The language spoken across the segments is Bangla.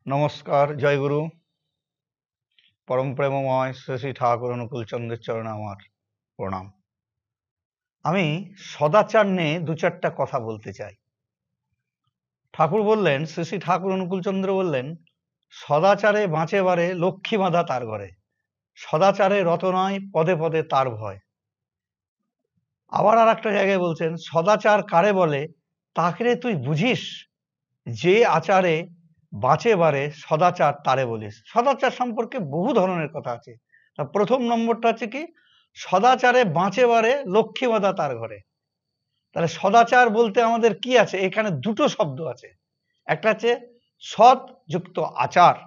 नमस्कार जय गुरु परम प्रेममय श्री श्री ठाकुर अनुकूल चंद्रेर चरणे आमार प्रणाम। आमी सदाचार निये दो चारटा कथा बोलते चाই। ठाकुर बोललेन श्री श्री ठाकुर अनुकूल चंद्र बोललेन सदाचारे बाँचे बारे लक्ष्मी बाँधा तार घरे सदाचारे रत नय पदे पदे तार भय। आबार आरेकटा जायगाय बोलছেন सदाचार कारे बोले ताके तुई बुझिस जे आचारे बाँचे बारे सदाचार तारे बोलिस। सदाचार सम्पर्के बहु धरनेर कथा आछे। प्रथम नम्बरटा हच्छे कि सदाचारे बाँचे बारे लक्ष्मी बाँधा तार घरे। ताहले सदाचार बोलते आमादेर कि आछे एखाने दुटो शब्द आछे, एकटा हच्छे सद युक्त आचार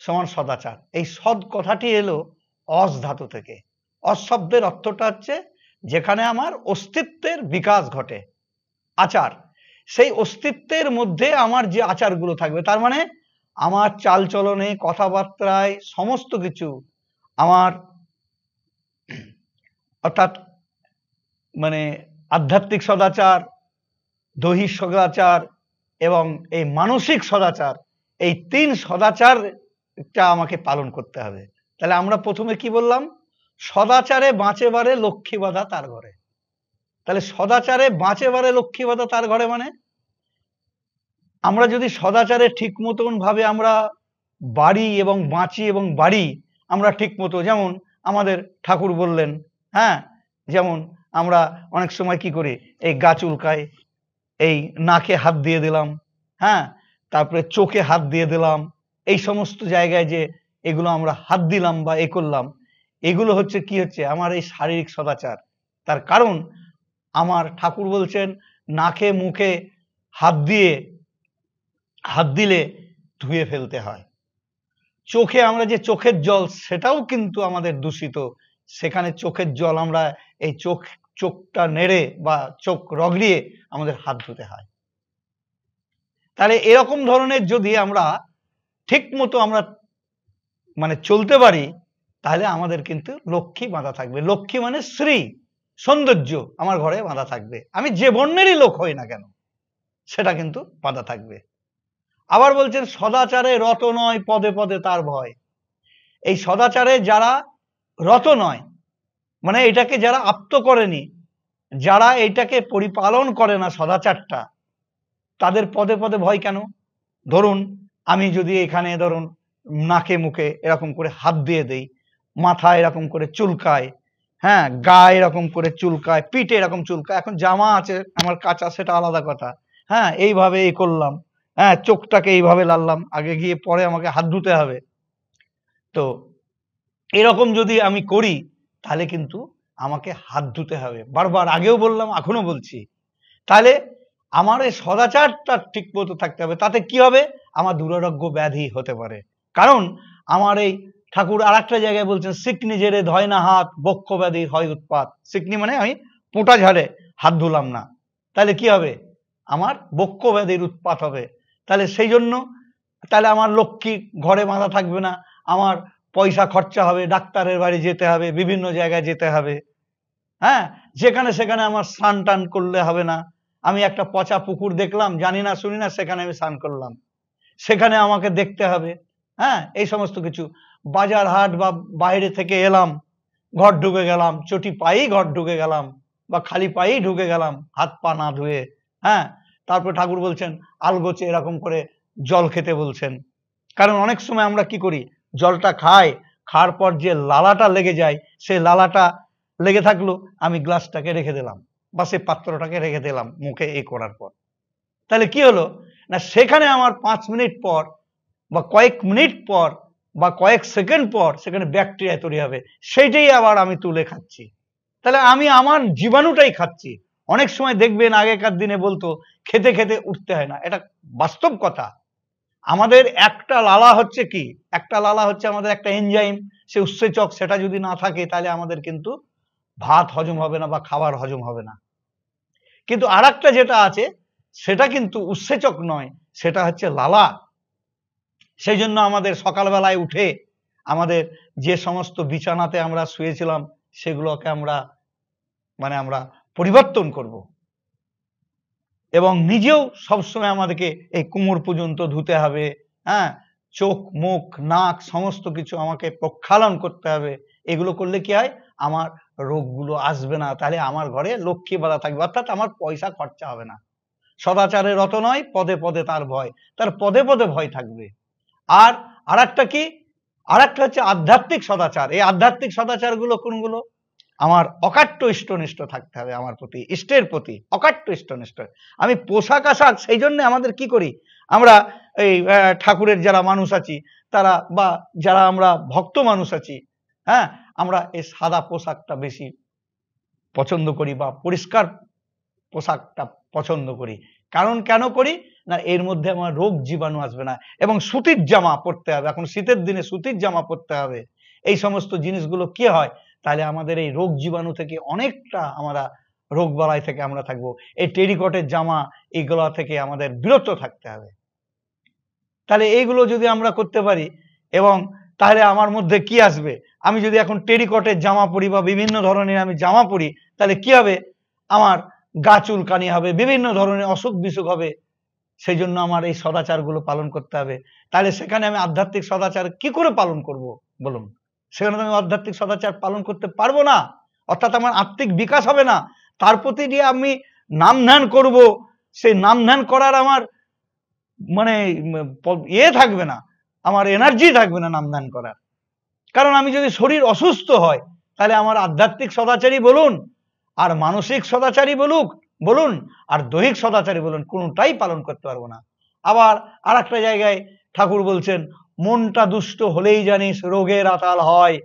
समान सदाचार। एई सद कथाटी एलो अस धातु थेके। अस शब्देर अर्थटा हच्छे जेखाने आमार अस्तित्वेर विकास घटे। आचार সেই अस्तित्वेर मध्य आमार जे आचारगुलो थाकबे तार माने आमार चाल चलने कथाबार्ताय समस्त किछु आमार अर्थात माने आध्यात्मिक सदाचार दैहिक सदाचार एवं এই मानसिक सदाचार এই तीन सदाचारটা আমাকে পালন করতে হবে। তাহলে আমরা প্রথমে কি বললাম সদাচারে বাঁচে বারে লক্ষ্মী বাঁধা তার ঘরে। তাহলে সদাচারে বাঁচে বারে লক্ষ্মী বাঁধা তার ঘরে মানে আমরা যদি সদাচারে ঠিক মতন ভাবে আমরা বাড়ি এবং বাঁচি এবং বাড়ি আমরা ঠিক মতো যেমন আমাদের ঠাকুর বললেন হ্যাঁ যেমন আমরা অনেক সময় কি করি এই গা চুলকায় এই নাকে হাত দিয়ে দিলাম হ্যাঁ তারপরে চোখে হাত দিয়ে দিলাম এই সমস্ত জায়গায় যে এগুলো আমরা হাত দিলাম বা এ করলাম এগুলো হচ্ছে কি হচ্ছে আমার এই শারীরিক সদাচার। তার কারণ আমার ঠাকুর বলছেন নাকে মুখে হাত দিলে ধুয়ে ফেলতে হয়। চোখে আমরা যে চোখের জল সেটাও কিন্তু আমাদের দূষিত। সেখানে চোখের জল আমরা এই চোখটা নেড়ে বা চোখ রগড়িয়ে আমাদের হাত ধুতে হয়। তাহলে এরকম ধরনের যদি আমরা ঠিক মতো আমরা মানে চলতে পারি তাহলে আমাদের কিন্তু লক্ষ্মী বাঁধা থাকবে। লক্ষ্মী মানে শ্রী সৌন্দর্য আমার ঘরে বাঁধা থাকবে। আমি যে বর্ণেরই লোক হই না কেন সেটা কিন্তু বাঁধা থাকবে। আবার বলছেন সদাচারে রত নয় পদে পদে তার ভয়। এই সদাচারে যারা রত নয় মানে এটাকে যারা আপ্ত করেনি যারা এটাকে পরিপালন করে না সদাচারটা তাদের পদে পদে ভয় কেন? ধরুন আমি যদি এখানে ধরুন নাকে মুখে এরকম করে হাত দিয়ে দেই মাথা এরকম করে চুলকায় হ্যাঁ গায়ে এরকম করে চুলকায় পিঠে এরকম চুলকায় এখন জামা আছে আমার কাঁচা সেটা আলাদা কথা হ্যাঁ এইভাবে এই করলাম হ্যাঁ চোখটাকে এইভাবে লাললাম আগে গিয়ে পরে আমাকে হাত ধুতে হবে। তো এরকম যদি আমি করি তাহলে কিন্তু আমাকে হাত ধুতে হবে বারবার আগেও বললাম এখনো বলছি। তাহলে আমার এই সদাচারটা ঠিক মতো থাকতে হবে। তাতে কি হবে আমার দুরারোগ্য ব্যাধি হতে পারে। কারণ আমার এই ঠাকুর আর একটা জায়গায় বলছেন সিকনি জেরে ধয় না হাত বক্ষ ব্যাধি হয় উৎপাত। সিকনি মানে আমি পোঁটা ঝাড়ে হাত ধুলাম না তাহলে কি হবে আমার বক্ষ ব্যাধির উৎপাত হবে। তাহলে সেই জন্য তাহলে আমার লক্ষ্মী ঘরে বাঁধা থাকবে না আমার পয়সা খরচা হবে ডাক্তারের বাড়ি যেতে হবে বিভিন্ন জায়গায় যেতে হবে হ্যাঁ যেখানে সেখানে আমার স্নান টান করলে হবে না। আমি একটা পচা পুকুর দেখলাম জানি না শুনি না সেখানে আমি স্নান করলাম সেখানে আমাকে দেখতে হবে হ্যাঁ এই সমস্ত কিছু। বাজার হাট বা বাইরে থেকে এলাম ঘর ঢুকে গেলাম চটি পায়েই ঘর ঢুকে গেলাম বা খালি পায়েই ঢুকে গেলাম হাত পা না ধুয়ে হ্যাঁ তারপর ঠাকুর বলছেন আলগোচে এরকম করে জল খেতে বলছেন। কারণ অনেক সময় আমরা কি করি জলটা খাই খাওয়ার পর যে লালাটা লেগে যায় সেই লালাটা লেগে থাকলো আমি গ্লাসটাকে রেখে দিলাম বা সেই পাত্রটাকে রেখে দিলাম মুখে এই করার পর তাহলে কি হলো না সেখানে আমার 5 মিনিট পর বা কয়েক মিনিট পর বা কয়েক সেকেন্ড পর সেখানে ব্যাকটেরিয়া তৈরি হবে সেইটাই আবার আমি তুলে খাচ্ছি। তাহলে আমি আমার জীবাণুটাই খাচ্ছি। অনেক সময় দেখবেন আগেকার দিনে বলতো খেতে খেতে উঠতে হয় না এটা বাস্তব কথা। আমাদের একটা লালা হচ্ছে কি একটা লালা হচ্ছে আমাদের একটা এনজাইম সে উৎসেচক সেটা যদি না থাকে তাহলে আমাদের কিন্তু ভাত হজম হবে না বা খাবার হজম হবে না। কিন্তু আরেকটা যেটা আছে সেটা কিন্তু উৎসেচক নয় সেটা হচ্ছে লালা। সেই জন্য আমাদের সকালবেলায় উঠে আমাদের যে সমস্ত বিছানাতে আমরা শুয়েছিলাম সেগুলোকে আমরা আমরা পরিবর্তন করব এবং নিজেও সবসময় আমাদেরকে এই কোমর পর্যন্ত ধুতে হবে হ্যাঁ চোখ, মুখ, নাক সমস্ত কিছু আমাকে প্রক্ষালন করতে হবে। এগুলো করলে কি হয়, আমার রোগগুলো আসবে না। তাহলে আমার ঘরে লক্ষ্মী বাধা থাকবে, অর্থাৎ আমার পয়সা খরচা হবে না। সদাচারে রত নয়, পদে পদে তার ভয়, তার পদে পদে ভয় থাকবে। আর আরেকটা কি, আরেকটা হচ্ছে আধ্যাত্মিক সদাচার। এই আধ্যাত্মিক সদাচার গুলো কোনগুলো, আমার অকাট্য ইষ্টনিষ্ঠ থাকতে হবে, আমার প্রতি ইষ্টের প্রতি অকাট্য ইষ্টনিষ্ঠ। আমি পোশাক আশাক, সেই জন্য আমাদের কি করি আমরা, এই ঠাকুরের যারা মানুষ আছি তারা, বা যারা আমরা ভক্ত মানুষ আছি, হ্যাঁ, আমরা এই সাদা পোশাকটা বেশি পছন্দ করি বা পরিষ্কার পোশাকটা পছন্দ করি। কারণ কেন করি না, এর মধ্যে আমার রোগ জীবাণু আসবে না। এবং সুতির জামা পরতে হবে, এখন শীতের দিনে সুতির জামা পরতে হবে। এই সমস্ত জিনিসগুলো কি হয়, তাহলে আমাদের এই রোগ জীবাণু থেকে অনেকটা আমরা রোগ বালাই থেকে আমরা থাকবো। এই টেরিকটের জামা এইগুলা থেকে আমাদের বিরত থাকতে হবে। তাহলে এইগুলো যদি আমরা করতে পারি, এবং তাহলে আমার মধ্যে কি আসবে, আমি যদি এখন টেরিকটের জামা পরি বা বিভিন্ন ধরনের আমি জামা পরি, তাহলে কি হবে, আমার গা চুলকানি হবে, বিভিন্ন ধরনের অসুখ বিসুখ হবে। সেই জন্য আমার এই সদাচারগুলো পালন করতে হবে। তাহলে সেখানে আমি আধ্যাত্মিক সদাচার কি করে পালন করব বলুন, সেখানে তো আমি আধ্যাত্মিক সদাচার পালন করতে পারবো না, অর্থাৎ আমার আত্মিক বিকাশ হবে না। তার প্রতি দিয়ে আমি নাম ধ্যান করব, সেই নাম ধ্যান করার আমার মানে থাকবে না, আমার এনার্জি থাকবে না নাম ধ্যান করার। কারণ আমি যদি শরীর অসুস্থ হয়, তাহলে আমার আধ্যাত্মিক সদাচারী বলুন আর মানসিক সদাচারী বলুন আর দৈহিক সদাচারী বলুন, কোনটাই পালন করতে পারবো না। আবার আর একটা জায়গায় ঠাকুর বলছেন, মনটা দুষ্ট হলেই জানিস রোগের আতাল হয়,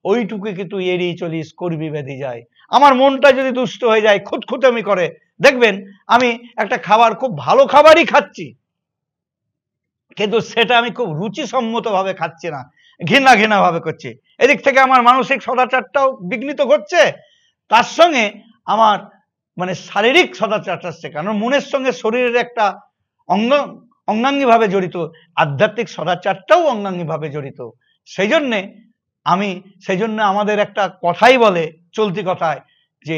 ওইটুকু কি তুই এড়িয়ে চলিস করবি ব্যাধি যায়। আমার মনটা যদি দুষ্ট হয়ে যায়, খুঁতখুঁতামি করে, দেখবেন আমি একটা খাবার, খুব ভালো খাবারই খাচ্ছি, কিন্তু সেটা আমি খুব রুচিসম্মত ভাবে খাচ্ছি না, ঘৃণা ঘৃণা ভাবে করছি। এদিক থেকে আমার মানসিক সদাচারটাও বিঘ্নিত ঘটছে, তার সঙ্গে আমার মানে শারীরিক সদাচারটা আসছে। কারণ মনের সঙ্গে শরীরের একটা অঙ্গাঙ্গী ভাবে জড়িত, আধ্যাত্মিক সদাচারটাও অঙ্গাঙ্গী ভাবে জড়িত। সেই জন্য আমাদের একটা কথাই বলে, চলতি কথায়, যে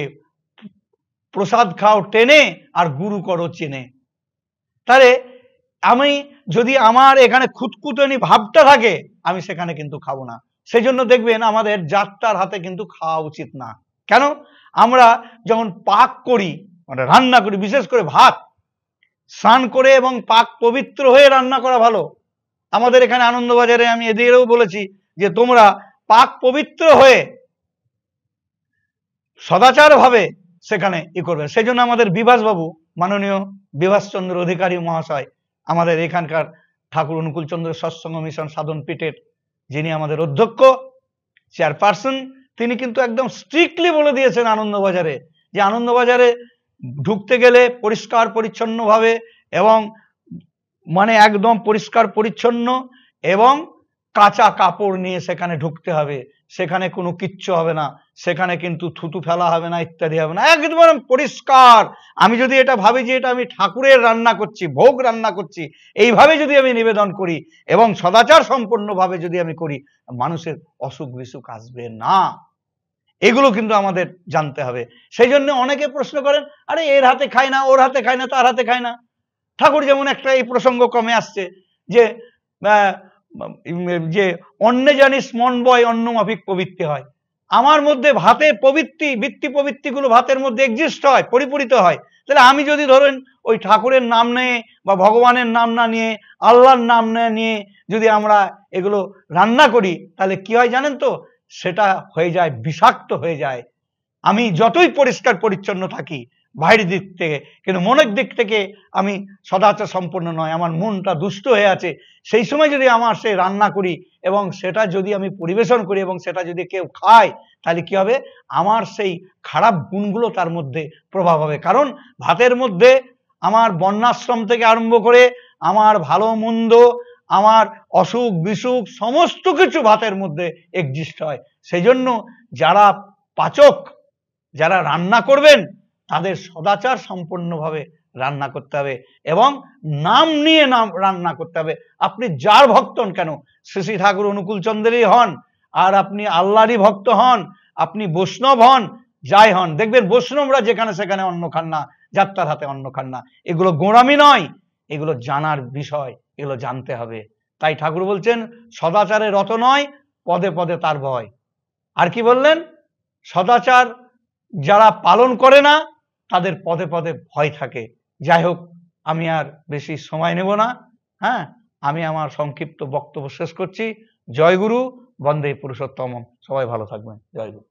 প্রসাদ খাও টেনে আর গুরু করো চেনে। তাহলে আমি যদি আমার এখানে খুঁতখুঁতানি ভাবটা থাকে, আমি সেখানে কিন্তু খাবো না। সেই জন্য দেখবেন আমাদের যাত্রার হাতে কিন্তু খাওয়া উচিত না। কেন, আমরা যখন পাক করি, মানে রান্না করি, বিশেষ করে ভাত, স্নান করে এবং পাক পবিত্র হয়ে রান্না করা ভালো। আমাদের এখানে আনন্দবাজারে আমি এদেরও বলেছি যে তোমরা পাক পবিত্র হয়ে সদাচার ভাবে সেখানে করবে। সেই জন্য আমাদের বিভাস বাবু, মাননীয় বিভাস চন্দ্র অধিকারী মহাশয়, আমাদের এখানকার ঠাকুর অনুকূল চন্দ্র সৎসঙ্গ মিশন সাধন পীঠের যিনি আমাদের অধ্যক্ষ, চেয়ারপারসন, তিনি কিন্তু একদম স্ট্রিক্টলি বলে দিয়েছেন আনন্দবাজারে, যে আনন্দবাজারে ঢুকতে গেলে পরিষ্কার পরিচ্ছন্ন ভাবে, এবং মানে একদম পরিষ্কার পরিচ্ছন্ন এবং কাঁচা কাপড় নিয়ে সেখানে ঢুকতে হবে। সেখানে কোনো কিচ্ছু হবে না, সেখানে কিন্তু থুতু ফেলা হবে না, ইত্যাদি হবে না, একদম পরিষ্কার। আমি যদি এটা ভাবি যে এটা আমি ঠাকুরের রান্না করছি, ভোগ রান্না করছি, এইভাবে যদি আমি নিবেদন করি এবং সদাচার সম্পন্ন ভাবে যদি আমি করি, মানুষের অসুখ বিসুখ আসবে না। এগুলো কিন্তু আমাদের জানতে হবে। সেই জন্য অনেকে প্রশ্ন করেন, আরে এর হাতে খায় না, ওর হাতে খায় না, তার হাতে খায় না। ঠাকুর যেমন একটা এই প্রসঙ্গ কমে আসছে যে অন্নে জানিস মন বয় অন্ন মাফিক প্রবৃত্তি হয়। আমার মধ্যে ভাতের বৃত্তি প্রবৃত্তিগুলো ভাতের মধ্যে এক্সিস্ট হয়, পরিপূরিত হয়। তাহলে আমি যদি ধরেন ওই ঠাকুরের নাম নিয়ে বা ভগবানের নাম না নিয়ে আল্লাহর নাম না নিয়ে যদি আমরা এগুলো রান্না করি, তাহলে কি হয় জানেন তো, সেটা হয়ে যায় বিষাক্ত হয়ে যায়। আমি যতই পরিষ্কার পরিচ্ছন্ন থাকি বাইরের দিক থেকে, কিন্তু মনের দিক থেকে আমি সদাচার সম্পন্ন নয়, আমার মনটা দুষ্ট হয়ে আছে, সেই সময় যদি আমার সে রান্না করি এবং সেটা যদি আমি পরিবেশন করি এবং সেটা যদি কেউ খায়, তাহলে কি হবে, আমার সেই খারাপ গুণগুলো তার মধ্যে প্রভাব হবে। কারণ ভাতের মধ্যে আমার বর্ণাশ্রম থেকে আরম্ভ করে আমার ভালো মন্দ, আমার অসুখ বিসুখ সমস্ত কিছু ভাতের মধ্যে এক্সিস্ট হয়। সেই জন্য যারা পাচক, যারা রান্না করবেন, তাদের সদাচার সম্পন্নভাবে রান্না করতে হবে এবং নাম নিয়ে রান্না করতে হবে। আপনি যার ভক্ত হন কেন, শ্রী শ্রী ঠাকুর অনুকূল চন্দ্রেরই হন, আর আপনি আল্লাহরই ভক্ত হন, আপনি বৈষ্ণব হন, যাই হন, দেখবেন বৈষ্ণবরা যেখানে সেখানে অন্ন খান না, যাত্রার হাতে অন্ন খান না। এগুলো গোঁড়ামি নয়, এগুলো জানার বিষয়, এগুলো জানতে হবে। তাই ঠাকুর বলছেন সদাচারে রত নয়, পদে পদে তার ভয়। আর কি বললেন? সদাচার যারা পালন করে না তাদের পদে পদে ভয় থাকে। যাই হোক, আমি আর বেশি সময় নেব না। হ্যাঁ, আমি আমার সংক্ষিপ্ত বক্তব্য শেষ করছি। জয় গুরু, বন্দে পুরুষোত্তম। সবাই ভালো থাকবেন। জয় গুরু।